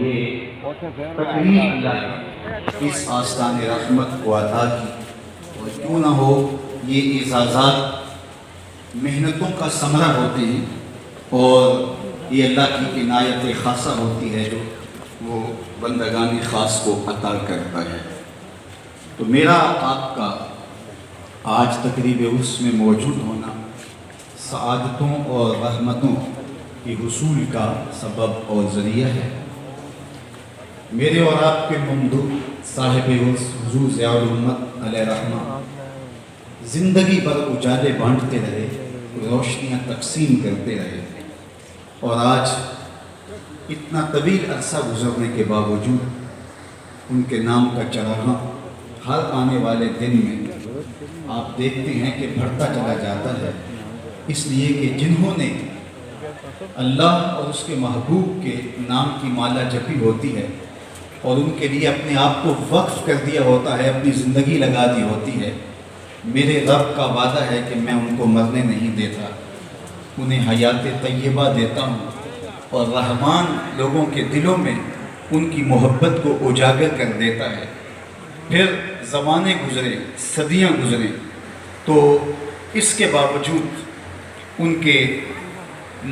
یہ تقریب اللہ نے اس آستان رحمت کو عطا کی، اور کیوں نہ ہو یہ اعزازات محنتوں کا ثمرہ ہوتے ہیں، اور یہ اللہ کی عنایت خاصہ ہوتی ہے جو وہ بندگان خاص کو عطا کرتا ہے۔ تو میرا آپ کا آج تقریب عرس میں موجود ہونا سعادتوں اور رحمتوں کے حصول کا سبب اور ذریعہ ہے۔ میرے اور آپ کے ممدوح صاحب عرس حضور ضیاء الامت علیہ رحمہ زندگی بھر اجالے بانٹتے رہے، روشنیاں تقسیم کرتے رہے، اور آج اتنا طویل عرصہ گزرنے کے باوجود ان کے نام کا چراغاں ہر آنے والے دن میں آپ دیکھتے ہیں کہ بڑھتا چلا جاتا ہے، اس لیے کہ جنہوں نے اللہ اور اس کے محبوب کے نام کی مالا جپی ہوتی ہے اور ان کے لیے اپنے آپ کو وقف کر دیا ہوتا ہے، اپنی زندگی لگا دی ہوتی ہے، میرے رب کا وعدہ ہے کہ میں ان کو مرنے نہیں دیتا، انہیں حیات طیبہ دیتا ہوں، اور رحمان لوگوں کے دلوں میں ان کی محبت کو اجاگر کر دیتا ہے۔ پھر زمانے گزرے، صدیاں گزریں، تو اس کے باوجود ان کے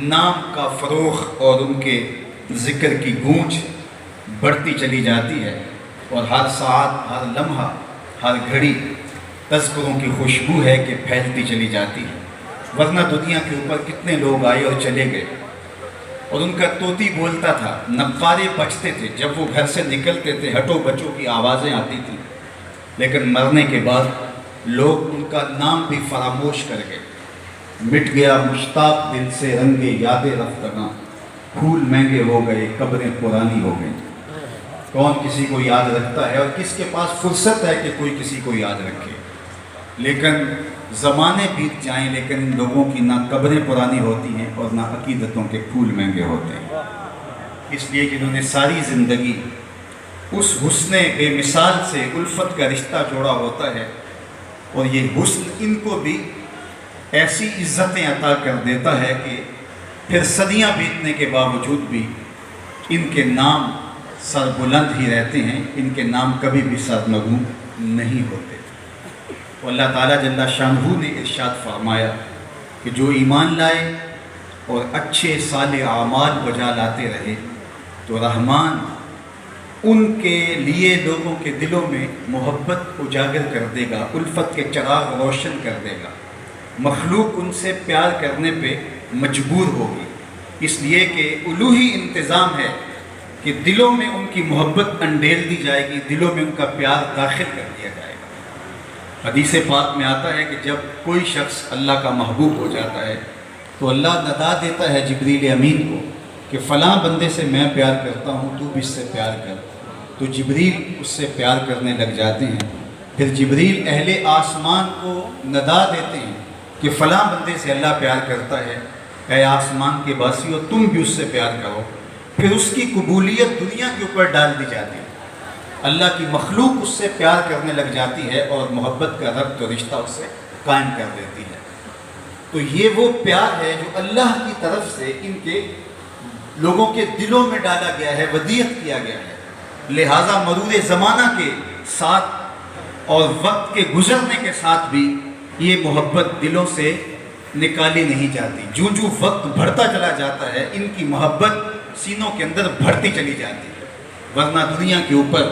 نام کا فروغ اور ان کے ذکر کی گونج بڑھتی چلی جاتی ہے، اور ہر ساعت، ہر لمحہ، ہر گھڑی تذکروں کی خوشبو ہے کہ پھیلتی چلی جاتی ہے۔ ورنہ دنیا کے اوپر کتنے لوگ آئے اور چلے گئے، اور ان کا طوطی بولتا تھا، نقارے بجتے تھے، جب وہ گھر سے نکلتے تھے ہٹو بچوں کی آوازیں آتی تھیں، لیکن مرنے کے بعد لوگ ان کا نام بھی فراموش کر گئے۔ مٹ گیا مشتاق دل سے رنگ یاد رفتگاں، پھول مہنگے ہو گئے، قبریں پرانی ہو گئیں۔ کون کسی کو یاد رکھتا ہے، اور کس کے پاس فرصت ہے کہ کوئی کسی کو یاد رکھے؟ لیکن زمانے بیت جائیں، لیکن ان لوگوں کی نہ قبریں پرانی ہوتی ہیں اور نہ عقیدتوں کے پھول مہنگے ہوتے ہیں، اس لیے کہ انہوں نے ساری زندگی اس حسن بے مثال سے الفت کا رشتہ جوڑا ہوتا ہے، اور یہ حسن ان کو بھی ایسی عزتیں عطا کر دیتا ہے کہ پھر صدیاں بیتنے کے باوجود بھی ان کے نام سر بلند ہی رہتے ہیں، ان کے نام کبھی بھی سرنگوں نہیں ہوتے۔ اللہ تعالیٰ جل شانہ نے ارشاد فرمایا کہ جو ایمان لائے اور اچھے صالح اعمال بجا لاتے رہے تو رحمان ان کے لیے لوگوں کے دلوں میں محبت اجاگر کر دے گا، الفت کے چراغ روشن کر دے گا، مخلوق ان سے پیار کرنے پہ مجبور ہوگی، اس لیے کہ الوہی انتظام ہے کہ دلوں میں ان کی محبت انڈیل دی جائے گی، دلوں میں ان کا پیار داخل کر دیا جائے گا۔ حدیث پاک میں آتا ہے کہ جب کوئی شخص اللہ کا محبوب ہو جاتا ہے تو اللہ ندا دیتا ہے جبریل امین کو کہ فلاں بندے سے میں پیار کرتا ہوں، تو بھی اس سے پیار کر، تو جبریل اس سے پیار کرنے لگ جاتے ہیں۔ پھر جبریل اہل آسمان کو ندا دیتے ہیں کہ فلاں بندے سے اللہ پیار کرتا ہے، اے آسمان کے باسیو تم بھی اس سے پیار کرو۔ پھر اس کی قبولیت دنیا کے اوپر ڈال دی جاتی ہے، اللہ کی مخلوق اس سے پیار کرنے لگ جاتی ہے اور محبت کا ربط و رشتہ اس سے قائم کر دیتی ہے۔ تو یہ وہ پیار ہے جو اللہ کی طرف سے ان کے لوگوں کے دلوں میں ڈالا گیا ہے، ودیعت کیا گیا ہے، لہٰذا مرور زمانہ کے ساتھ اور وقت کے گزرنے کے ساتھ بھی یہ محبت دلوں سے نکالی نہیں جاتی۔ جو وقت بڑھتا چلا جاتا ہے ان کی محبت سینوں کے اندر بڑھتی چلی جاتی ہے، ورنہ دنیا کے اوپر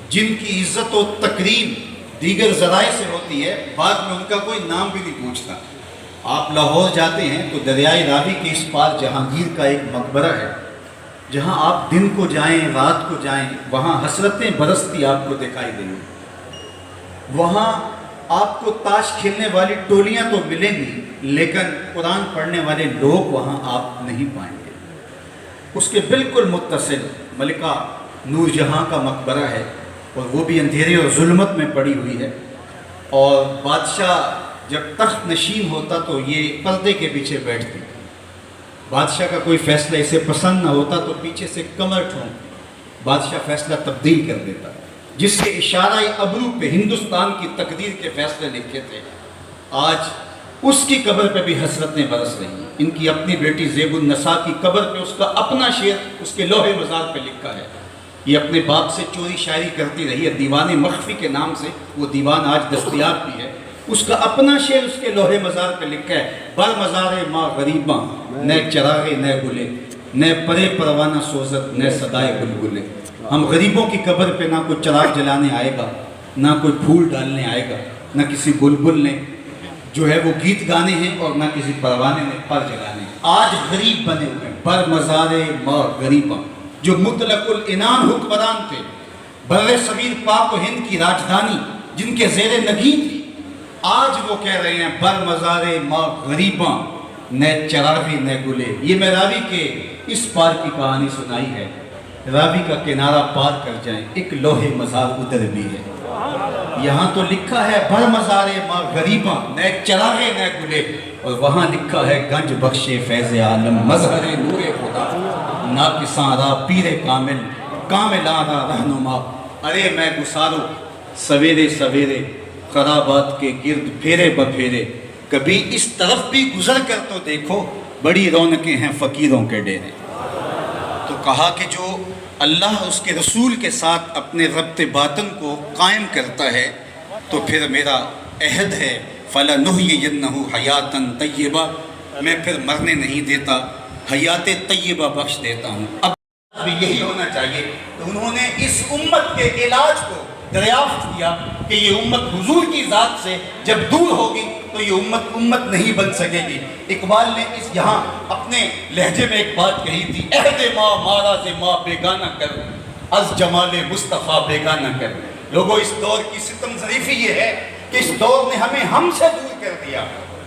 جن کی عزت و تکریم دیگر ذرائع سے ہوتی ہے بعد میں ان کا کوئی نام بھی نہیں پوچھتا۔ آپ لاہور جاتے ہیں تو دریائے راوی کے اس پار جہانگیر کا ایک مقبرہ ہے، جہاں آپ دن کو جائیں رات کو جائیں وہاں حسرتیں برستی آپ کو دکھائی دیں گی، وہاں آپ کو تاش کھیلنے والی ٹولیاں تو ملیں گی لیکن قرآن پڑھنے والے لوگ وہاں آپ نہیں پائیں گے۔ اس کے بالکل متصل ملکہ نور جہاں کا مقبرہ ہے، اور وہ بھی اندھیرے اور ظلمت میں پڑی ہوئی ہے، اور بادشاہ جب تخت نشین ہوتا تو یہ پردے کے پیچھے بیٹھتی، بادشاہ کا کوئی فیصلہ اسے پسند نہ ہوتا تو پیچھے سے کمر ٹھونک بادشاہ فیصلہ تبدیل کر دیتا، جس کے اشارہ ابرو پہ ہندوستان کی تقدیر کے فیصلے لکھے تھے۔ آج اس کی قبر پہ بھی حسرتیں برس رہی ہیں، ان کی اپنی بیٹی زیب النساء کی قبر پہ اس کا اپنا شعر اس کے لوح مزار پہ لکھا ہے. یہ اپنے باپ سے چوری شاعری کرتی رہی ہے، دیوان مخفی کے نام سے وہ دیوان آج دستیاب بھی ہے. اس کا اپنا شعر اس کے لوح مزار پہ لکھا ہے: بر مزار ماں غریباں نہ چراغے نہ گلے، نہ پرے پروانہ سوزت نہ صدائے گلگلے. ہم غریبوں کی قبر پہ نہ کوئی چراغ جلانے آئے گا، نہ کوئی پھول ڈالنے آئے گا، نہ کسی بلبل نے جو ہے وہ گیت گانے ہیں، اور نہ کسی پروانے نے پر جلانے. آج غریب بنے ہوئے ہیں. بر مزار ماں غریباں جو مطلق العنان حکمران تھے، بر صغیر پاک و ہند کی راجدھانی جن کے زیر نگین تھی، آج وہ کہہ رہے ہیں بر مزار ماں غریباں نہ چراغے نہ گلے. یہ میں راوی کے اس پار کی کہانی سنائی ہے. راوی کا کنارہ پار کر جائیں، ایک لوح مزار ادھر بھی ہے. یہاں تو لکھا ہے بر مزار ماں غریباں نہ چراغے نہ گلے، اور وہاں لکھا ہے گنج بخش فیض عالم مظہر نور خدا، ناقصاں را پیر کامل کاملاں را رہنما. ارے میں گسارو سویرے سویرے خرابات کے گرد پھیرے بپھیرے، کبھی اس طرف بھی گزر کر تو دیکھو، بڑی رونقیں ہیں فقیروں کے ڈیرے. تو کہا کہ جو اللہ اس کے رسول کے ساتھ اپنے ربط باطن کو قائم کرتا ہے تو پھر میرا عہد ہے فَلَنُحْيِيَنَّهُ حَيَاتًا طَيِّبَةً، میں پھر مرنے نہیں دیتا، حیات طیبہ بخش دیتا ہوں. اب بھی یہی ہونا چاہیے. تو انہوں نے اس امت کے علاج کو دریافت کیا کہ یہ امت حضور کی ذات سے جب دور ہوگی تو یہ امت نہیں بن سکے گی. اقبال نے اس یہاں اپنے لہجے میں ایک بات کہی تھی: عہد ماں مارا سے ماں بیگانہ کر، از جمال مصطفیٰ بیگانہ کر. لوگوں، اس دور کی ستم ظریفی یہ ہے کہ اس دور نے ہمیں ہم سے دور کر دیا.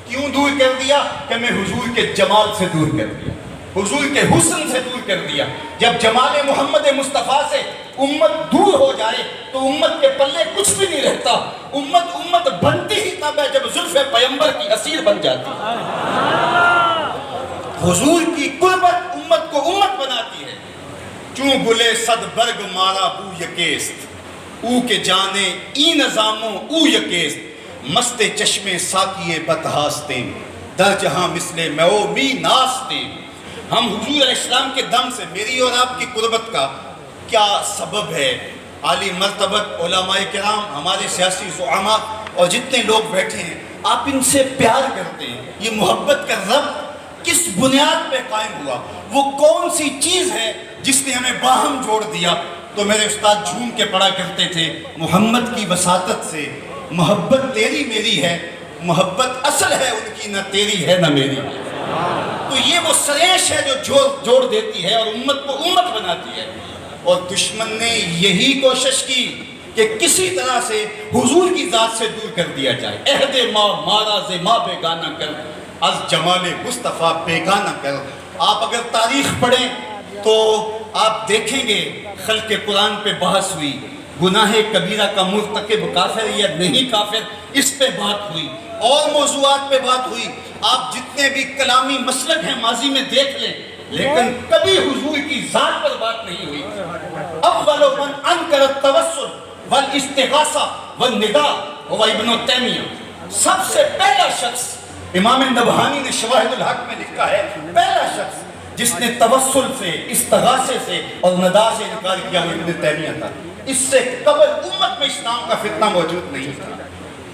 کیوں دور کر دیا؟ کہ ہمیں حضور کے جمال سے دور کر دیا، حضور کے حسن سے دور کر دیا. جب جمال محمد مصطفیٰ سے امت دور ہو جائے تو امت کے پلے کچھ بھی نہیں رہتا. امت بنتی ہی تب ہے جب زلف پیغمبر کی اسیر بن جاتی ہے. حضور کی قربت امت کو امت بناتی ہے. چون گلے صد برگ مارا بو یکیست، او کے جانے ای نظاموں او یکیست، مست چشمے ساکیے بتہاستے، در جہاں مثل میو می ناستے. ہم حضور علیہ السلام کے دم سے میری اور آپ کی قربت کا کیا سبب ہے؟ عالی مرتبت علماء کرام، ہمارے سیاسی زعماء اور جتنے لوگ بیٹھے ہیں، آپ ان سے پیار کرتے ہیں. یہ محبت کا ربط کس بنیاد پہ قائم ہوا؟ وہ کون سی چیز ہے جس نے ہمیں باہم جوڑ دیا؟ تو میرے استاد جھوم کے پڑھا کرتے تھے: محمد کی وساطت سے محبت تیری میری ہے، محبت اصل ہے ان کی، نہ تیری ہے نہ میری. تو یہ وہ سریش ہے جو جوڑ دیتی ہے اور امت کو امت بناتی ہے. اور دشمن نے یہی کوشش کی کہ کسی طرح سے حضور کی ذات سے دور کر دیا جائے. عہد ماں مارا ز ماں بیگانہ کر، از جمال مصطفیٰ بیگانہ کر. آپ اگر تاریخ پڑھیں تو آپ دیکھیں گے خلق قرآن پہ بحث ہوئی، گناہ کبیرہ کا مرتکب کافر یا نہیں کافر، اس پہ بات ہوئی، اور موضوعات پہ بات ہوئی. آپ جتنے بھی کلامی مسلک ہیں ماضی میں دیکھ لیں، لیکن کبھی حضور کی ذات پر بات نہیں ہوئی. اول من انکر التوسل والاستغاثہ والنداء هو ابن تیمیہ. سب سے پہلا شخص، امام نبہانی نے شواہد الحق میں لکھا ہے، پہلا شخص جس نے توسل سے، استغاثے سے اور ندا سے انکار کیا وہ ابن تیمیہ تھا. اس سے قبل امت میں اسلام کا فتنہ موجود نہیں تھا.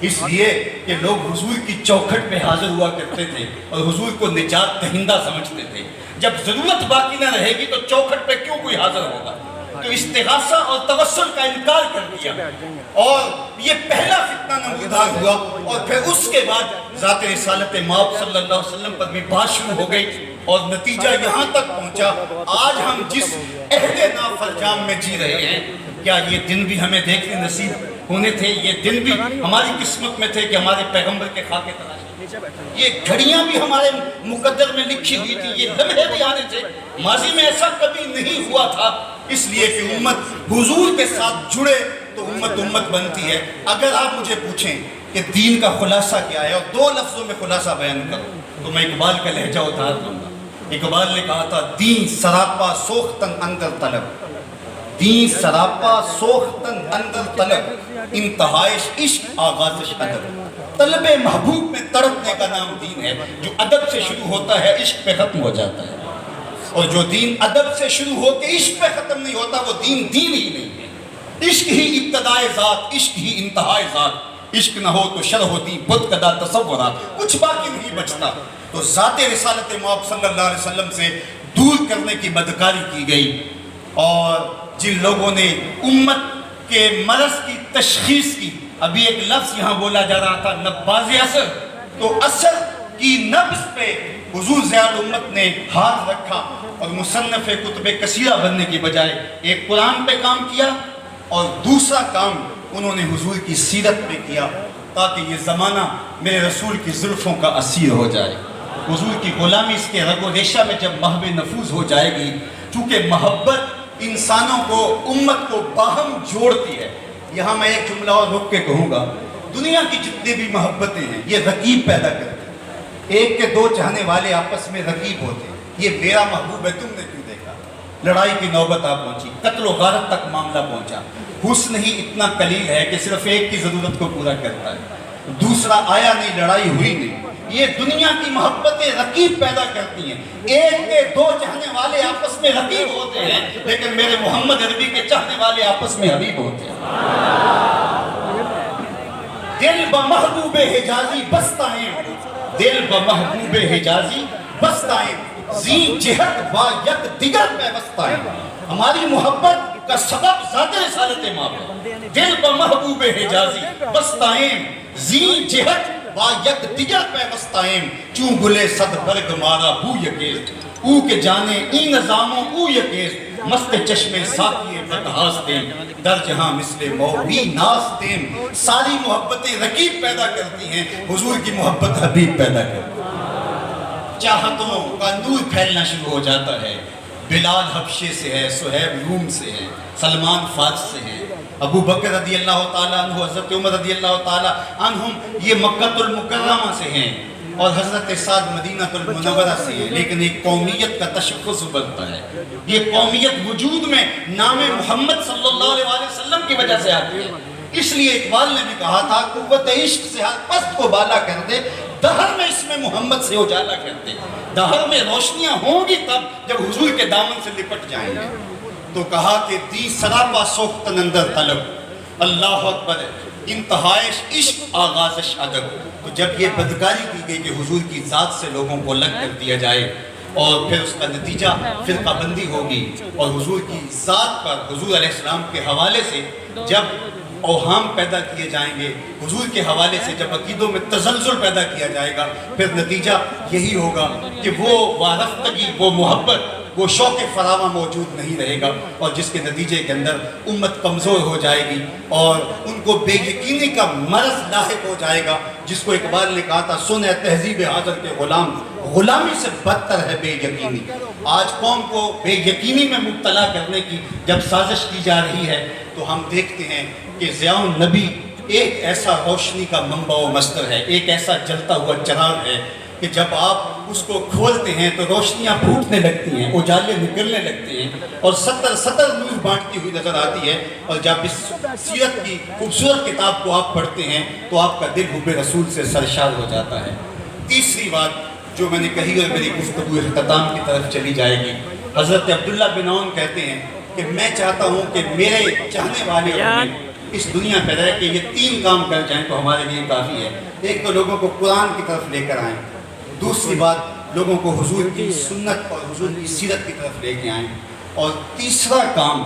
اس لیے کہ لوگ حضور کی چوکھٹ پہ حاضر ہوا کرتے تھے اور حضور کو نجات دہندہ سمجھتے تھے. جب ضرورت باقی نہ رہے گی تو چوکھٹ پہ کیوں کوئی حاضر ہوگا؟ تو استغاثہ اور توسل کا انکار کر دیا، اور یہ پہلا فتنہ نمودار ہوا. اور پھر اس کے بعد ذات رسالت مآب صلی اللہ علیہ وسلم پر بھی بات شروع ہو گئی، اور نتیجہ یہاں تک پہنچا. آج ہم جس عہد نافرجام میں جی رہے ہیں، کیا یہ دن بھی ہمیں دیکھنے نصیب ہونے تھے؟ یہ دن بھی ہماری قسمت میں تھے کہ ہمارے پیغمبر کے خاکے تلاشی. یہ گھڑیاں بھی ہمارے مقدر میں لکھی ہوئی تھی، یہ لمحے بھی آنے تھے. ماضی میں ایسا کبھی نہیں ہوا تھا، اس لیے کہ امت حضور کے ساتھ جڑے تو امت بنتی ہے. اگر آپ مجھے پوچھیں کہ دین کا خلاصہ کیا ہے، اور دو لفظوں میں خلاصہ بیان کروں، تو میں اقبال کا لہجہ اتار دوں گا. اقبال نے کہا تھا: دین سراپا سوختن اندر طلب، دین سراپا سوختن اندر طلب، انتہائش عشق آغازش ادب. طلب محبوب میں تڑپنے کا نام دین ہے۔ جو ادب سے شروع ہوتا ہے عشق پہ ختم ہو جاتا ہے، اور جو دین ادب سے شروع ہو کے عشق پہ ختم نہیں ہوتا وہ دین دین ہی نہیں ہے۔ عشق ہی ابتدائے ذات، عشق ہی انتہائے ذات، عشق نہ ہو تو شر ہوتی بت کدا تصورات، کچھ باقی نہیں بچتا۔ تو ذات رسالت مآب صلی اللہ علیہ وسلم سے دور کرنے کی بدکاری کی گئی، اور جن لوگوں نے امت کے مرض کی تشخیص کی، ابھی ایک لفظ یہاں بولا جا رہا تھا نباز اثر، تو اثر کی نبض پہ حضور ضیاء الامت نے ہاتھ رکھا، اور مصنف کتب کثیرہ بننے کی بجائے ایک قرآن پہ کام کیا، اور دوسرا کام انہوں نے حضور کی سیرت پہ کیا، تاکہ یہ زمانہ میرے رسول کی زلفوں کا اسیر ہو جائے۔ حضور کی غلامی اس کے رگ و ریشہ میں جب محو نفوذ ہو جائے گی، چونکہ محبت انسانوں کو، امت کو باہم جوڑتی ہے۔ یہاں میں ایک جملہ اور رک کے کہوں گا، دنیا کی جتنی بھی محبتیں ہیں یہ رقیب پیدا کرتی ہیں۔ ایک کے دو چاہنے والے آپس میں رقیب ہوتے ہیں، یہ میرا محبوب ہے، تم نے کیوں دیکھا؟ لڑائی کی نوبت آ پہنچی، قتل و غارت تک معاملہ پہنچا۔ حسن ہی اتنا قلیل ہے کہ صرف ایک کی ضرورت کو پورا کرتا ہے، دوسرا آیا نہیں، لڑائی ہوئی نہیں۔ یہ دنیا کی محبتیں رقیب پیدا کرتی ہیں۔ ایک کے دو چاہنے والے آپس میں رقیب ہوتے ہیں، لیکن میرے محمد عربی کے چاہنے والے آپس میں حبیب ہوتے ہیں۔ دل بمحبوب حجازی بستائیں، دل بمحبوب حجازی بستائیں، زی جہت و یک دیگر پیوستائیں۔ ہماری محبت کا سبب ذات رسالت مآب ہے۔ دل بمحبوب حجازی بستائیں، زی جہت و یک دیگر پیوستائیں، چون گلے صد برگ مارا بو یکیز، او کے جانے این نظاموں او یکیز، مست چشم ساقی فتحاستیں، در جہاں مثل موہی ناستیں۔ ساری محبتیں رقیب پیدا کرتی ہیں، حضور کی محبت حبیب پیدا کرتی ہے۔ چاہتوں کا نور پھیلنا شروع ہو جاتا ہے۔ بلال حبشے سے ہے، صہیب روم سے ہے، سلمان فارس سے ہے، ابو بکر رضی اللہ تعالیٰ عنہ، حضرت عمر رضی اللہ تعالیٰ عنہم یہ مکہ المکرمہ سے ہیں، اور حضرت سعد مدینہ المنورہ سے ہیں، لیکن ایک قومیت کا تشخص بنتا ہے۔ یہ قومیت وجود میں نام محمد صلی اللہ علیہ وسلم کی وجہ سے آتی ہے۔ اس لیے اقبال نے بھی کہا تھا، قوت عشق سے ہر پست کو بالا کر دے، دہر میں اس میں محمد سے اجالا کر دے۔ دہر میں روشنیاں ہوں گی تب جب حضور کے دامن سے لپٹ جائیں گے۔ تو کہا کہ دی سراپا سوختن اندر طلب، اللہ اکبر انتہائش عشق آغازش ادب۔ تو جب یہ بدکاری کی گئی کہ حضور کی ذات سے لوگوں کو الگ کر دیا جائے، اور پھر اس کا نتیجہ فرقہ بندی ہوگی، اور حضور کی ذات پر، حضور علیہ السلام کے حوالے سے جب اوہام پیدا کیے جائیں گے، حضور کے حوالے سے جب عقیدوں میں تزلزل پیدا کیا جائے گا، پھر نتیجہ یہی ہوگا کہ وہ وارفتگی، وہ محبت، وہ شوق فراواں موجود نہیں رہے گا، اور جس کے نتیجے کے اندر امت کمزور ہو جائے گی، اور ان کو بے یقینی کا مرض لاحق ہو جائے گا، جس کو اقبال نے کہا تھا سن ہے تہذیب حاضر کے غلام، غلامی سے بدتر ہے بے یقینی۔ آج قوم کو بے یقینی میں مبتلا کرنے کی جب سازش کی جا رہی ہے، تو ہم دیکھتے ہیں کہ ضیاء النبی ایک ایسا روشنی کا منبع و مصدر ہے، ایک ایسا جلتا ہوا چراغ ہے کہ جب آپ اس کو کھولتے ہیں تو روشنیاں پھوٹنے لگتی ہیں، اجالے نکلنے لگتے ہیں، اور سطر نور بانٹتی ہوئی نظر آتی ہے۔ اور جب اس سیرت کی خوبصورت کتاب کو آپ پڑھتے ہیں تو آپ کا دل حب رسول سے سرشار ہو جاتا ہے۔ تیسری بات جو میں نے کہی اور میری گفتگو اختتام کی طرف چلی جائے گی، حضرت عبداللہ بن عون کہتے ہیں کہ میں چاہتا ہوں کہ میرے چاہنے والے اس دنیا پہ رہ کے یہ تین کام کر جائیں تو ہمارے لیے کافی ہے۔ ایک تو لوگوں کو قرآن کی طرف لے کر آئیں، دوسری بات لوگوں کو حضور کی سنت اور حضور کی سیرت کی طرف لے کے آئیں، اور تیسرا کام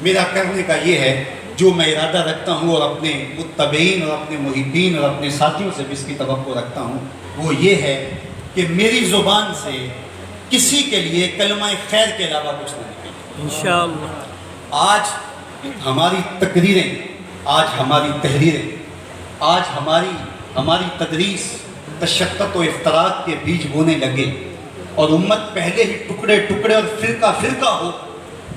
میرا کرنے کا یہ ہے جو میں ارادہ رکھتا ہوں، اور اپنے متبعین اور اپنے محبین اور اپنے ساتھیوں سے بھی اس کی توقع رکھتا ہوں، وہ یہ ہے کہ میری زبان سے کسی کے لیے کلمہ خیر کے علاوہ کچھ نہیں نکلے انشاءاللہ۔ آج ہماری تقریریں، آج ہماری تحریریں، آج ہماری تدریس تشتت و افتراق کے بیج بونے لگے، اور امت پہلے ہی ٹکڑے ٹکڑے اور فرقہ فرقہ ہو،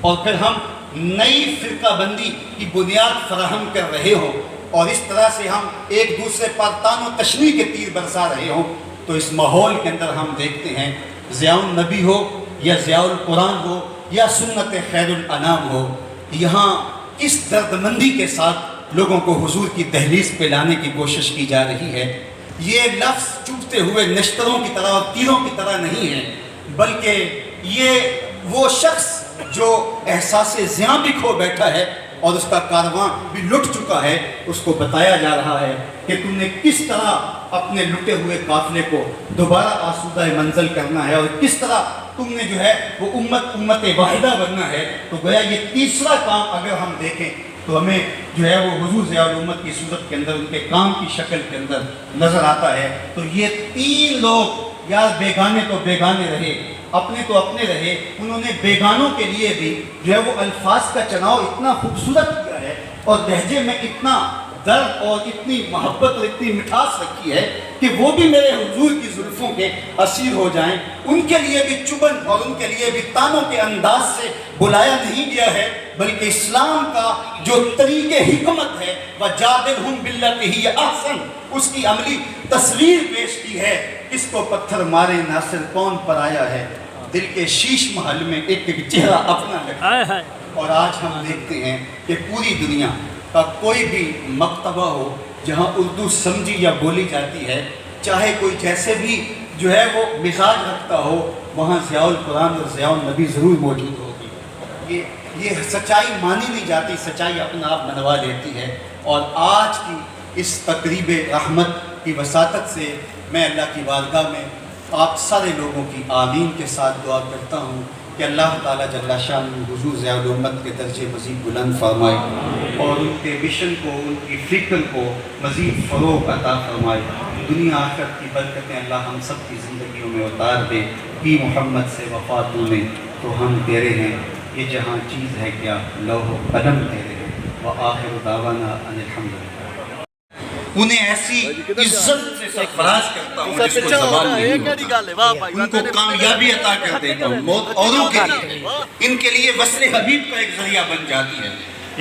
اور پھر ہم نئی فرقہ بندی کی بنیاد فراہم کر رہے ہوں، اور اس طرح سے ہم ایک دوسرے پر تان و تشنیع کے تیر برسا رہے ہوں، تو اس ماحول کے اندر ہم دیکھتے ہیں ضیاء النبی ہو یا ضیاء القرآن ہو یا سنت خیر الانام ہو، یہاں کس دردمندی کے ساتھ لوگوں کو حضور کی دہلیز پہ لانے کی کوشش کی جا رہی ہے، یہ لفظ چوبتے ہوئے نشتروں کی طرح اور تیروں کی طرح نہیں ہے، بلکہ یہ وہ شخص جو احساس زیاں بھی کھو بیٹھا ہے اور اس کا کارواں بھی لٹ چکا ہے، اس کو بتایا جا رہا ہے کہ تم نے کس طرح اپنے لٹے ہوئے قافلے کو دوبارہ آسودہ منزل کرنا ہے، اور کس طرح تم نے جو ہے وہ امت واحدہ بننا ہے۔ تو گویا یہ تیسرا کام اگر ہم دیکھیں تو ہمیں جو ہے وہ حضور ضیاء الامت کی صورت کے اندر، ان کے کام کی شکل کے اندر نظر آتا ہے۔ تو یہ تین لوگ یار بیگانے تو بیگانے رہے، اپنے تو اپنے رہے، انہوں نے بیگانوں کے لیے بھی جو ہے وہ الفاظ کا چناؤ اتنا خوبصورت کیا ہے اور لہجے میں اتنا درد اور اتنی محبت اور اتنی مٹھاس رکھی ہے کہ وہ بھی میرے حضور کی زلفوں کے اسیر ہو جائیں۔ ان کے لیے بھی چبن اور ان کے لیے بھی تانوں کے انداز سے بلایا نہیں گیا ہے، بلکہ اسلام کا جو طریق حکمت ہے وَجَادِلْهُمْ بِالَّتِي هِيَ أَحْسَنُ، اس کی عملی تصویر پیش کی ہے۔ کس کو پتھر مارے ناصر کون پر آیا ہے، دل کے شیش محل میں ایک ایک چہرہ اپنا ہے۔ اور آج ہم دیکھتے ہیں کہ پوری دنیا کا کوئی بھی مکتبہ ہو جہاں اردو سمجھی یا بولی جاتی ہے، چاہے کوئی جیسے بھی جو ہے وہ مزاج رکھتا ہو، وہاں ضیاء القرآن اور ضیاء النبی ضرور موجود ہوگی۔ یہ سچائی مانی نہیں جاتی، سچائی اپنا آپ منوا لیتی ہے۔ اور آج کی اس تقریب رحمت کی وساطت سے میں اللہ کی بارگاہ میں آپ سارے لوگوں کی آمین کے ساتھ دعا کرتا ہوں کہ اللہ تعالیٰ جل شان حضور ضیاء الامت کے درجے مزید بلند فرمائے اور ان کے مشن کو، ان کی فکر کو مزید فروغ عطا فرمائے۔ دنیا آخرت کی برکتیں اللہ ہم سب کی زندگیوں میں اتار دے۔ کی محمد سے وفات میں تو ہم تیرے ہیں، یہ جہاں چیز ہے کیا لوح و قلم تیرے ہیں، وآخر دعوانا ان الحمدللہ۔ انہیں ایسی عزت سے سرفراز کرتا ہوں جس کو زبان نہیں ہوتا، ان کو کامیابی عطا کر دیتا ہوں، موت اوروں کے لیے، ان کے لیے وصل حبیب کا ایک ذریعہ بن جاتی ہے۔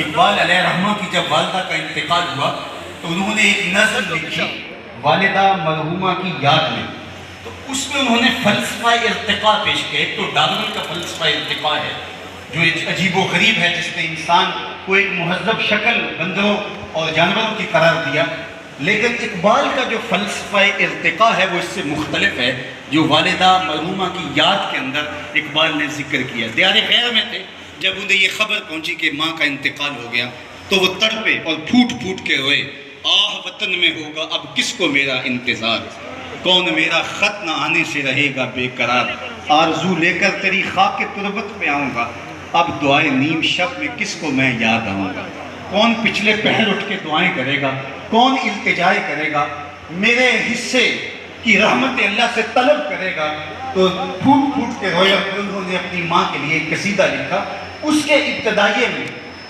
اقبال علیہ رحمہ کی جب والدہ کا انتقال ہوا تو انہوں نے ایک نظم لکھی والدہ مرحومہ کی یاد میں، تو اس میں انہوں نے فلسفہ ارتقاء پیش کیا۔ ایک تو ڈارون کا فلسفہ ارتقاء ہے جو ایک عجیب و غریب ہے، جس نے انسان کو ایک مہذب شکل بندروں اور جانوروں کی قرار دیا، لیکن اقبال کا جو فلسفہ ارتقاء ہے وہ اس سے مختلف ہے، جو والدہ مرحومہ کی یاد کے اندر اقبال نے ذکر کیا۔ دیار غیر میں تھے، جب انہیں یہ خبر پہنچی کہ ماں کا انتقال ہو گیا تو وہ تڑپے اور پھوٹ پھوٹ کے روئے، آہ وطن میں ہوگا اب کس کو میرا انتظار، کون میرا خط نہ آنے سے رہے گا بے قرار، آرزو لے کر تیری خاک تربت پہ آؤں گا، اب دعائے نیم شب میں کس کو میں یاد آؤں گا، کون پچھلے پہر اٹھ کے دعائیں کرے گا، کون التجائے کرے گا، میرے حصے کی رحمت اللہ سے طلب کرے گا۔ تو پھوٹ پھوٹ کے رویا، انہوں نے اپنی ماں کے لیے ایک قصیدہ لکھا۔ اس کے ابتدائیے میں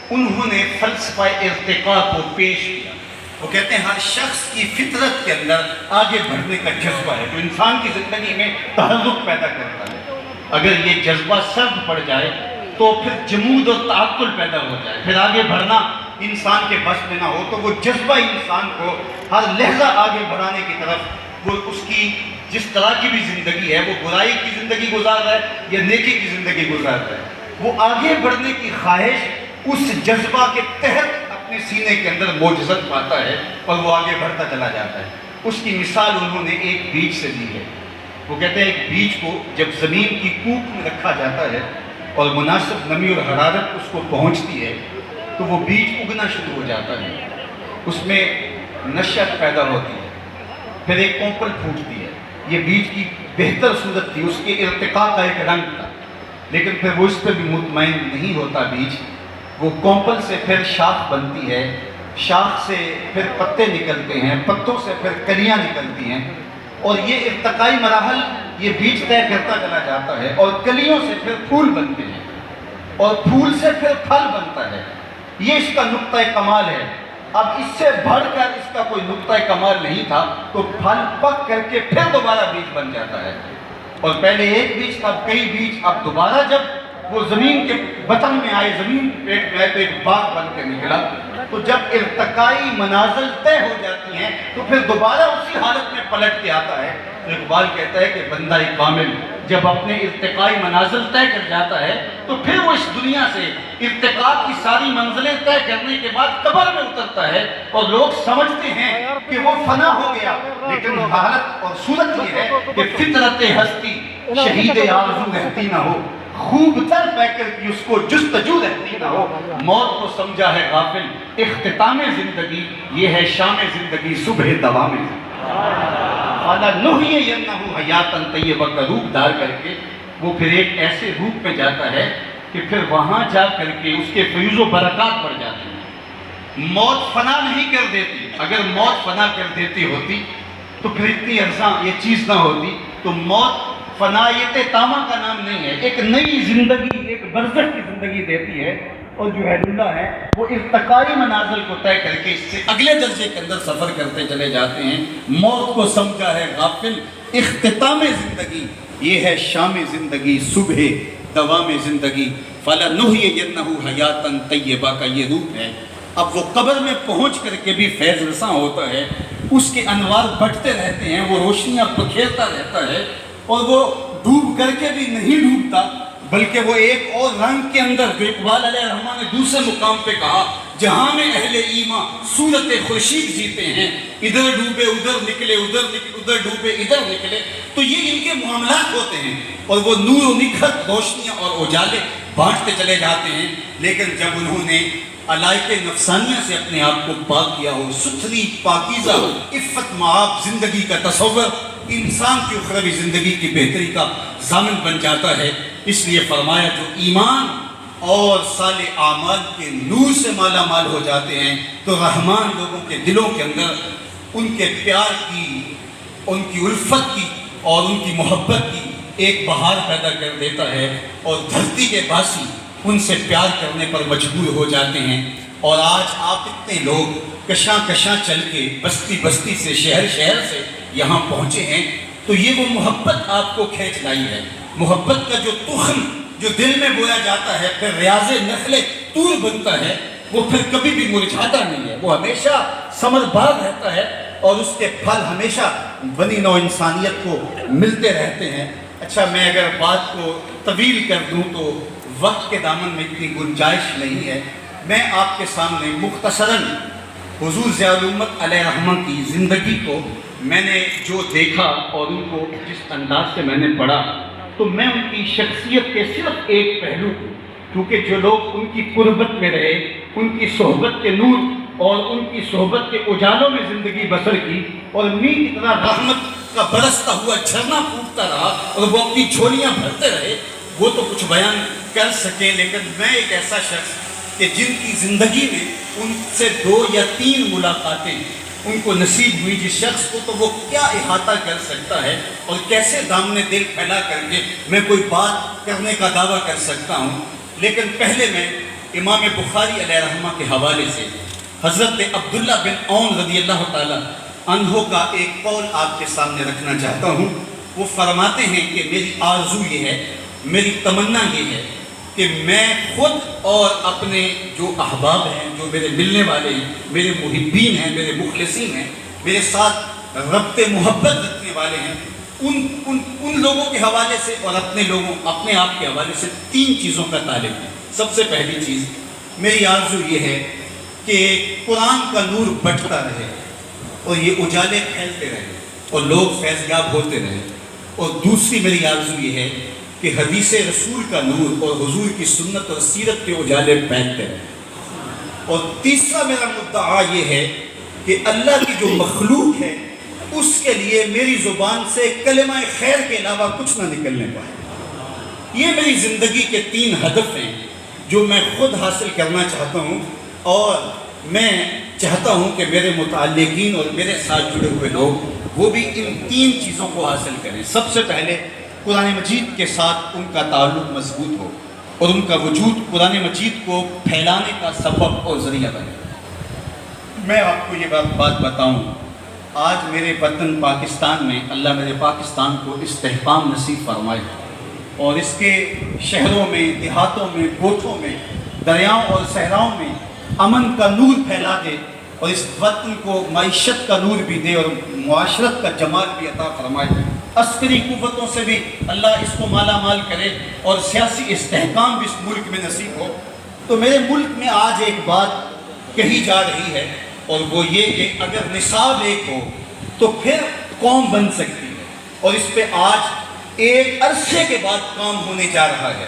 انہوں نے فلسفہ ارتقاء کو پیش کیا۔ وہ کہتے ہیں ہر شخص کی فطرت کے اندر آگے بڑھنے کا جذبہ ہے، جو انسان کی زندگی میں تحرک پیدا کرتا ہے۔ اگر یہ جذبہ سرد پڑ جائے تو پھر جمود اور تعطل پیدا ہو جائے، پھر آگے بڑھنا انسان کے بس میں نہ ہو، تو وہ جذبہ انسان کو ہر لحظہ آگے بڑھانے کی طرف، وہ اس کی جس طرح کی بھی زندگی ہے، وہ برائی کی زندگی گزار رہا ہے یا نیکی کی زندگی گزار رہا ہے، وہ آگے بڑھنے کی خواہش اس جذبہ کے تحت اپنے سینے کے اندر موجزت پاتا ہے اور وہ آگے بڑھتا چلا جاتا ہے۔ اس کی مثال انہوں نے ایک بیج سے دی ہے۔ وہ کہتے ہیں ایک بیج کو جب زمین کی کوکھ میں رکھا جاتا ہے اور مناسب نمی اور حرارت اس کو پہنچتی ہے تو وہ بیج اگنا شروع ہو جاتا ہے، اس میں نشت پیدا ہوتی ہے، پھر ایک کونپل پھوٹتی ہے۔ یہ بیج کی بہتر صورت تھی، اس کے ارتقاء کا ایک رنگ تھا، لیکن پھر وہ اس پہ بھی مطمئن نہیں ہوتا بیج، وہ کونپل سے پھر شاخ بنتی ہے، شاخ سے پھر پتے نکلتے ہیں، پتوں سے پھر کلیاں نکلتی ہیں، اور یہ ارتقائی مراحل یہ بیج طے کرتا چلا جاتا ہے، اور کلیوں سے پھر پھول بنتے ہیں، اور پھول سے پھر پھل بنتا ہے۔ یہ اس کا نقطہ کمال ہے۔ اب اس سے بڑھ کر اس کا کوئی نقطہ کمال نہیں تھا، تو پھل پک کر کے پھر دوبارہ بیج بن جاتا ہے، اور پہلے ایک بیج تھا، کئی بیج، اب دوبارہ جب وہ زمین کے بطن میں آئے، زمین پیٹ میں آئے تو ایک باغ بن کے نکلا۔ تو جب ارتقائی منازل طے ہو جاتی ہیں تو پھر دوبارہ اسی حالت میں پلٹ کے آتا ہے۔ تو اقبال کہتا ہے کہ بندہ کامل جب اپنے ارتقائی منازل طے کر جاتا ہے تو پھر وہ اس دنیا سے ارتقاء کی ساری منزلیں طے کرنے کے بعد قبر میں اترتا ہے، اور لوگ سمجھتے ہیں کہ وہ فنا ہو گیا، لیکن حالت اور صورت یہ ہے کہ فطرت ہستی شہید آرزو رہتی نہ ہو، خوب تر پیکر کی اس کو جستجو رہتی نہ ہو، موت کو سمجھا ہے غافل اختتام زندگی، یہ ہے شام زندگی صبح دوام زندگی۔ فَلَنُحْيِيَنَّهُ حَيَاتًا طَيِّبَةً کا روپ دار کر کے وہ پھر ایک ایسے روپ میں جاتا ہے کہ پھر وہاں جا کر کے اس کے فیض و برکات بڑھ جاتے ہیں۔ موت فنا نہیں کر دیتی، اگر موت فنا کر دیتی ہوتی تو پھر اتنی عرصہ یہ چیز نہ ہوتی۔ تو موت فنائیت تامہ کا نام نہیں ہے، ایک نئی زندگی، ایک برزخ کی زندگی دیتی ہے، اور جو اللہ ہے وہ ارتقائی منازل کو طے کر کے اس سے اگلے درجے کے اندر سفر کرتے چلے جاتے ہیں۔ موت کو سمجھا ہے غافل اختتام زندگی، یہ ہے شام زندگی صبح دوام زندگی۔ فَلَنُحْيِيَنَّهُ حَيَاتًا طَيِّبَةً کا یہ روپ ہے۔ اب وہ قبر میں پہنچ کر کے بھی فیض رساں ہوتا ہے، اس کے انوار بڑھتے رہتے ہیں، وہ روشنیاں بکھیرتا رہتا ہے، اور وہ ڈوب کر کے بھی نہیں ڈوبتا، بلکہ وہ ایک اور رنگ کے اندر، جو اقبال علیہ الرحمٰن نے دوسرے مقام پہ کہا، جہاں میں اہل ایمان صورت خورشید جیتے ہیں، ادھر ڈوبے ادھر نکلے، ادھر ڈوبے ادھر نکلے، تو یہ ان کے معاملات ہوتے ہیں، اور وہ نور و نکھت، روشنیاں اور اجالے بانٹتے چلے جاتے ہیں۔ لیکن جب انہوں نے علائق نفسانیہ سے اپنے آپ کو پاک کیا ہو، ستھری پاکیزہ عفت معاب زندگی کا تصور انسان کی اخروی زندگی کی بہتری کا ضامن بن جاتا ہے، اس لیے فرمایا جو ایمان اور صالح اعمال کے نور سے مالا مال ہو جاتے ہیں تو رحمان لوگوں کے دلوں کے اندر ان کے پیار کی، ان کی الفت کی اور ان کی محبت کی ایک بہار پیدا کر دیتا ہے، اور دھرتی کے باسی ان سے پیار کرنے پر مجبور ہو جاتے ہیں۔ اور آج آپ اتنے لوگ کشاں کشاں چل کے بستی بستی سے، شہر شہر سے یہاں پہنچے ہیں، تو یہ وہ محبت آپ کو کھینچ لائی ہے۔ محبت کا جو تخم جو دل میں بویا جاتا ہے، پھر ریاض نخل طور بنتا ہے، وہ پھر کبھی بھی مرجھاتا نہیں ہے، وہ ہمیشہ ثمر بار رہتا ہے، اور اس کے پھل ہمیشہ بنی نوع انسانیت کو ملتے رہتے ہیں۔ اچھا، میں اگر بات کو طویل کر دوں تو وقت کے دامن میں اتنی گنجائش نہیں ہے، میں آپ کے سامنے مختصراً حضور ضیاء الامت علیہ الرحمہ کی زندگی کو میں نے جو دیکھا اور ان کو جس انداز سے میں نے پڑھا، تو میں ان کی شخصیت کے صرف ایک پہلو کو، کیونکہ جو لوگ ان کی قربت میں رہے، ان کی صحبت کے نور اور ان کی صحبت کے اجالوں میں زندگی بسر کی، اور می کی طرح رحمت کا برستا ہوا جھرنا پھوٹتا رہا اور وہ اپنی جھولیاں بھرتے رہے، وہ تو کچھ بیان کر سکے۔ لیکن میں ایک ایسا شخص کہ جن کی زندگی میں ان سے 2 یا 3 ملاقاتیں ان کو نصیب ہوئی، جس شخص کو تو وہ کیا احاطہ کر سکتا ہے، اور کیسے دامن دل پھیلا کر کے میں کوئی بات کرنے کا دعویٰ کر سکتا ہوں۔ لیکن پہلے میں امام بخاری علیہ الرحمہ کے حوالے سے حضرت عبداللہ بن عون رضی اللہ تعالیٰ عنہ کا ایک قول آپ کے سامنے رکھنا چاہتا ہوں۔ وہ فرماتے ہیں کہ میری آرزو یہ ہے، میری تمنا یہ ہے کہ میں خود اور اپنے جو احباب ہیں، جو میرے ملنے والے ہیں، میرے محبین ہیں، میرے مخلصین ہیں، میرے ساتھ ربط محبت رکھنے والے ہیں، ان لوگوں کے حوالے سے اور اپنے آپ کے حوالے سے 3 چیزوں کا تعلق ہے۔ سب سے پہلی چیز میری آرزو یہ ہے کہ قرآن کا نور بٹھتا رہے اور یہ اجالے پھیلتے رہے اور لوگ فیض یاب ہوتے رہے، اور دوسری میری آرزو یہ ہے کہ حدیث رسول کا نور اور حضور کی سنت اور سیرت کے اجالے پھیلتے رہے، اور تیسرا میرا مدعا یہ ہے کہ اللہ کی جو مخلوق ہے اس کے لیے میری زبان سے کلمہ خیر کے علاوہ کچھ نہ نکلنے پائے۔ یہ میری زندگی کے 3 ہدف ہیں جو میں خود حاصل کرنا چاہتا ہوں، اور میں چاہتا ہوں کہ میرے متعلقین اور میرے ساتھ جڑے ہوئے لوگ وہ بھی ان 3 چیزوں کو حاصل کریں۔ سب سے پہلے قرآن مجید کے ساتھ ان کا تعلق مضبوط ہو اور ان کا وجود قرآن مجید کو پھیلانے کا سبب اور ذریعہ بنے۔ میں آپ کو یہ بات بتاؤں، آج میرے وطن پاکستان میں اللہ میرے پاکستان کو استحکام نصیب فرمائے، اور اس کے شہروں میں، دیہاتوں میں، کوٹھوں میں، دریاؤں اور صحراؤں میں امن کا نور پھیلا دے، اور اس وطن کو معیشت کا نور بھی دے اور معاشرت کا جمال بھی عطا فرمائے۔ عسکری قوتوں سے بھی اللہ اس کو مالا مال کرے اور سیاسی استحکام بھی اس ملک میں نصیب ہو۔ تو میرے ملک میں آج ایک بات کہی جا رہی ہے، اور وہ یہ کہ اگر نصاب ایک ہو تو پھر قوم بن سکتی ہے، اور اس پہ آج ایک عرصے کے بعد کام ہونے جا رہا ہے،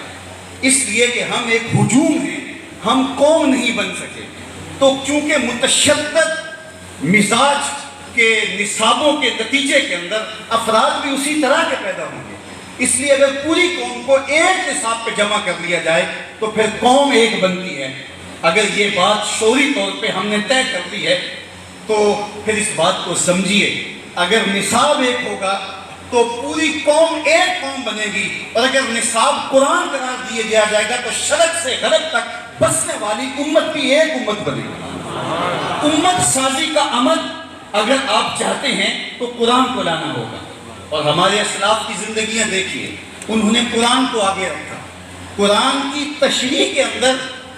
اس لیے کہ ہم ایک ہجوم ہیں، ہم قوم نہیں بن سکے۔ تو کیونکہ متشدد مزاج کے نصابوں کے نتیجے کے اندر افراد بھی اسی طرح کے پیدا ہوں گے، اس لیے اگر پوری قوم کو ایک نصاب پہ جمع کر لیا جائے تو پھر قوم ایک بنتی ہے۔ اگر یہ بات شعوری طور پہ ہم نے طے کر لی ہے تو پھر اس بات کو سمجھیے، اگر نصاب ایک ہوگا تو پوری قوم ایک قوم بنے گی، اور اگر نصاب قرآن قرار دیا دیا جائے گا تو شرق سے غرب تک بسنے والی امت بھی ایک امت بنے گی۔ امت سازی کا عمل اگر آپ چاہتے ہیں تو قرآن کو لانا ہوگا، اور ہمارے اسلاف کی زندگیاں دیکھیے، انہوں نے قرآن کو آگے رکھا، قرآن کی تشریح کے اندر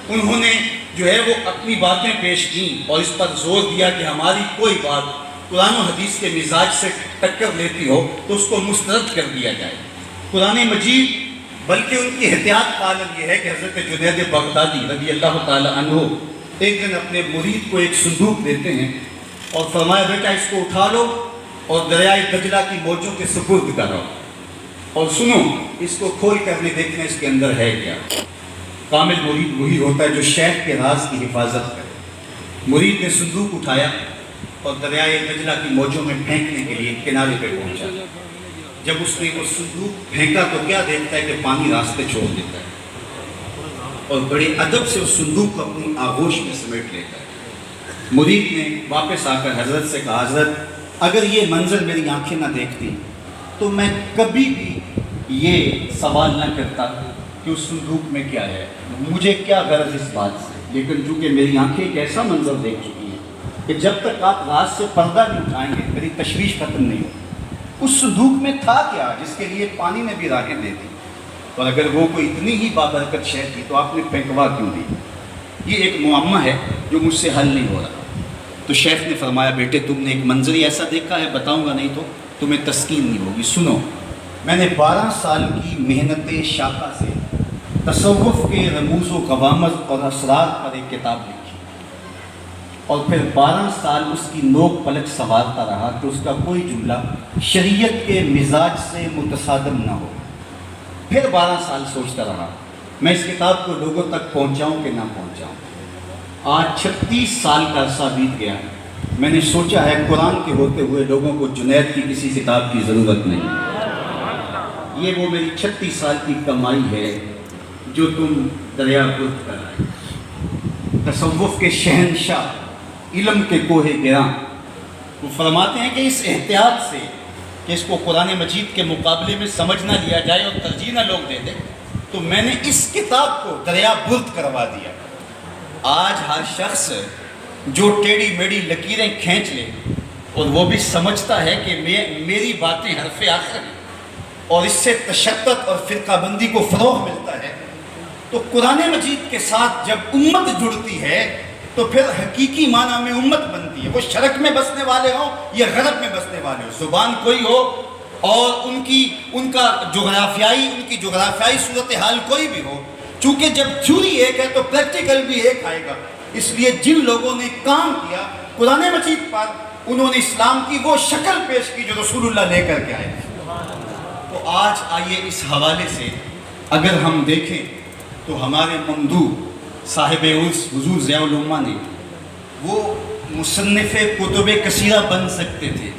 انہوں نے جو ہے وہ اپنی باتیں پیش کی، اور اس پر زور دیا کہ ہماری کوئی بات قرآن و حدیث کے مزاج سے ٹکر لیتی ہو تو اس کو مسترد کر دیا جائے۔ قرآن مجید، بلکہ ان کی احتیاط کا عالم یہ ہے کہ حضرت جنید بغدادی رضی اللہ تعالی عنہ ایک دن اپنے مرید کو ایک صندوق دیتے ہیں اور فرمایا بیٹا اس کو اٹھا لو اور دریائے دجلہ کی موجوں کے سپرد کرو، اور سنو اس کو کھول کر بھی دیکھنا اس کے اندر ہے کیا۔ کامل مرید وہی ہوتا ہے جو شیخ کے راز کی حفاظت کرے۔ مرید نے صندوق اٹھایا اور دریائے دجلہ کی موجوں میں پھینکنے کے لیے کنارے پہ پہنچا۔ جب اس نے وہ صندوق پھینکا تو کیا دیکھتا ہے کہ پانی راستے چھوڑ دیتا ہے، اور بڑے ادب سے اس صندوق کو اپنی آغوش میں سمیٹ لیتا ہے۔ مرید نے واپس آ کر حضرت سے کہا، حضرت اگر یہ منظر میری آنکھیں نہ دیکھتی تو میں کبھی بھی یہ سوال نہ کرتا کہ اس صندوق میں کیا ہے، مجھے کیا غرض اس بات سے، لیکن چونکہ میری آنکھیں ایک ایسا منظر دیکھ چکی ہیں کہ جب تک آپ رات سے پردہ نہیں اٹھائیں گے میری تشویش ختم نہیں ہوگی۔ اس صندوق میں تھا کیا جس کے لیے پانی نے بھی راہیں دے دی، اور اگر وہ کوئی اتنی ہی بابرکت شے تھی تو آپ نے پھینکوا کیوں دی؟ یہ ایک معمہ ہے جو مجھ سے حل نہیں ہو رہا۔ تو شیخ نے فرمایا بیٹے تم نے ایک منظر ہی ایسا دیکھا ہے، بتاؤں گا نہیں تو تمہیں تسکین نہیں ہوگی۔ سنو، میں نے 12 سال کی محنت شاقہ سے تصوف کے رموز و قوامض اور اسرار پر ایک کتاب لکھی، اور پھر 12 سال اس کی نوک پلک سنوارتا رہا کہ اس کا کوئی جملہ شریعت کے مزاج سے متصادم نہ ہو۔ پھر 12 سال سوچتا رہا میں اس کتاب کو لوگوں تک پہنچاؤں کہ نہ پہنچاؤں۔ آج 36 سال کا عرصہ بیت گیا، میں نے سوچا ہے قرآن کے ہوتے ہوئے لوگوں کو جنید کی کسی کتاب کی ضرورت نہیں۔ یہ وہ میری 36 سال کی کمائی ہے جو تم دریا برد کر آئے۔ تصوف کے شہنشاہ، علم کے کوہ گراں، وہ فرماتے ہیں کہ اس احتیاط سے کہ اس کو قرآن مجید کے مقابلے میں سمجھ نہ لیا جائے اور ترجیح نہ لوگ دے دیں، تو میں نے اس کتاب کو دریا برد کروا دیا۔ آج ہر شخص جو ٹیڑھی میڑھی لکیریں کھینچ لے اور وہ بھی سمجھتا ہے کہ میری باتیں حرف آخر ہیں اور اس سے تشدد اور فرقہ بندی کو فروغ ملتا ہے، تو قرآن مجید کے ساتھ جب امت جڑتی ہے تو پھر حقیقی معنی میں امت بنتی ہے۔ وہ شرق میں بسنے والے ہوں یا غرب میں بسنے والے ہوں، زبان کوئی ہو اور ان کی جغرافیائی صورتحال کوئی بھی ہو، چونکہ جب تھیوری ایک ہے تو پریکٹیکل بھی ایک آئے گا۔ اس لیے جن لوگوں نے کام کیا قرآن مجید پر، انہوں نے اسلام کی وہ شکل پیش کی جو رسول اللہ لے کر کے آئے۔ تو آج آئیے اس حوالے سے اگر ہم دیکھیں تو ہمارے ممدوح صاحب عرس حضور ضیاء الامہ نے، وہ مصنف کتب کثیرہ بن سکتے تھے،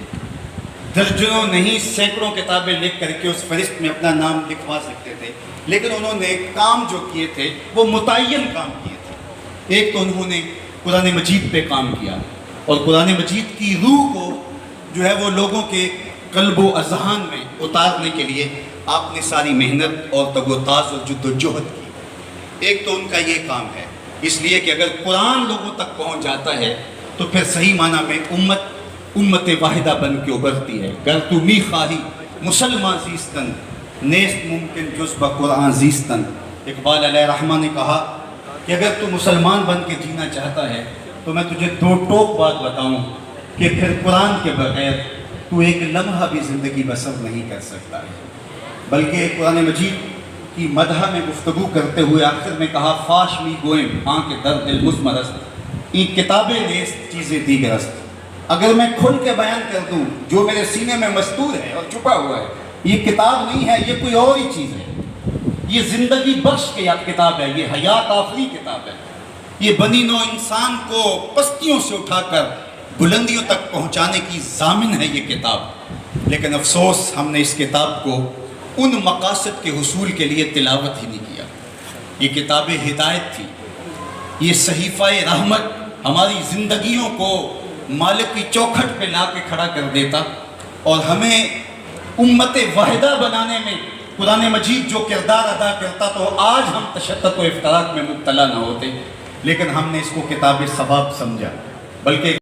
درجنوں نہیں سینکڑوں کتابیں لکھ کر کے اس فہرست میں اپنا نام لکھوا سکتے تھے، لیکن انہوں نے کام جو کیے تھے وہ متعین کام کیے تھے۔ ایک تو انہوں نے قرآن مجید پہ کام کیا، اور قرآن مجید کی روح کو جو ہے وہ لوگوں کے قلب و اذہان میں اتارنے کے لیے آپ نے ساری محنت اور تگ و تاز اور جد و جہد کی۔ ایک تو ان کا یہ کام ہے، اس لیے کہ اگر قرآن لوگوں تک پہنچ جاتا ہے تو پھر صحیح معنی میں امت واحدہ بن کے ابھرتی ہے۔ گر تو می خواہی مسلمان زیستن، نیست ممکن جز با قرآن زیستن۔ اقبال علیہ رحمہ نے کہا کہ اگر تو مسلمان بن کے جینا چاہتا ہے تو میں تجھے 2 ٹوک بات بتاؤں کہ پھر قرآن کے بغیر تو ایک لمحہ بھی زندگی بسر نہیں کر سکتا ہے۔ بلکہ قرآن مجید کی مدح میں گفتگو کرتے ہوئے آخر میں کہا فاش می گوئم ہاں کے در دل مزمرست این کتابیں نیست چیزیں دیگرست۔ اگر میں کھل کے بیان کر دوں جو میرے سینے میں مستور ہے اور چھپا ہوا ہے، یہ کتاب نہیں ہے، یہ کوئی اور ہی چیز ہے۔ یہ زندگی بخش کے کتاب ہے، یہ حیات آفری کتاب ہے، یہ بنی نوع انسان کو پستیوں سے اٹھا کر بلندیوں تک پہنچانے کی ضامن ہے یہ کتاب۔ لیکن افسوس ہم نے اس کتاب کو ان مقاصد کے حصول کے لیے تلاوت ہی نہیں کیا۔ یہ کتاب ہدایت تھی، یہ صحیفہ رحمت ہماری زندگیوں کو مالک کی چوکھٹ پہ لا کے کھڑا کر دیتا اور ہمیں امت واحدہ بنانے میں قرآن مجید جو کردار ادا کرتا تو آج ہم تشدد و افتراق میں مبتلا نہ ہوتے۔ لیکن ہم نے اس کو کتاب ثواب سمجھا، بلکہ